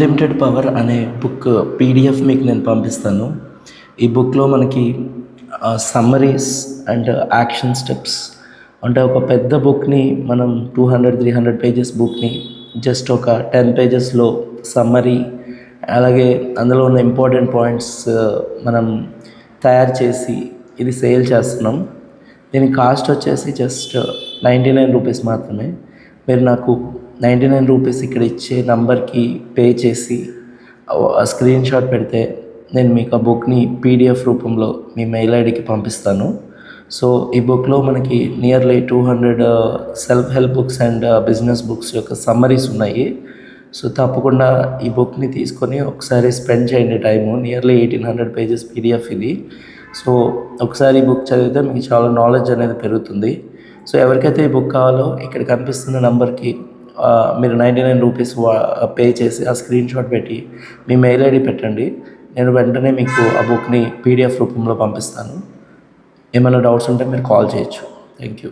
Unlimited power అనే book PDF మీకు నేను పంపిస్తాను. ఈ బుక్లో మనకి సమ్మరీస్ అండ్ యాక్షన్ స్టెప్స్ అంటే ఒక పెద్ద బుక్ని మనం 200-300 పేజెస్ బుక్ని జస్ట్ ఒక 10 పేజెస్లో సమ్మరీ, అలాగే అందులో ఉన్న ఇంపార్టెంట్ పాయింట్స్ మనం తయారు చేసి ఇది సేల్ చేస్తున్నాం. దీని కాస్ట్ వచ్చేసి జస్ట్ 99 రూపీస్ మాత్రమే. మీరు నాకు 99 రూపీస్ ఇక్కడ ఇచ్చే నంబర్కి పే చేసి స్క్రీన్ షాట్ పెడితే నేను మీకు ఆ బుక్ని పీడిఎఫ్ రూపంలో మీ మెయిల్ ఐడికి పంపిస్తాను. సో ఈ బుక్లో మనకి nearly 200 self help books and business books యొక్క సమ్మరీస్ ఉన్నాయి. సో తప్పకుండా ఈ బుక్ని తీసుకొని ఒకసారి స్పెండ్ చేయండి టైము. నియర్లీ 1800 పేజెస్ పీడిఎఫ్ ఇది. సో ఒకసారి ఈ బుక్ చదివితే మీకు చాలా నాలెడ్జ్ అనేది పెరుగుతుంది. సో ఎవరికైతే ఈ బుక్ కావాలో ఇక్కడ కనిపిస్తున్న నెంబర్కి మీరు 99 రూపీస్ పే చేసి ఆ స్క్రీన్ షాట్ పెట్టి మీ మెయిల్ ఐడి పెట్టండి. నేను వెంటనే మీకు ఆ బుక్ని పీడిఎఫ్ రూపంలో పంపిస్తాను. ఏమైనా డౌట్స్ ఉంటే మీరు కాల్ చేయొచ్చు. Thank you.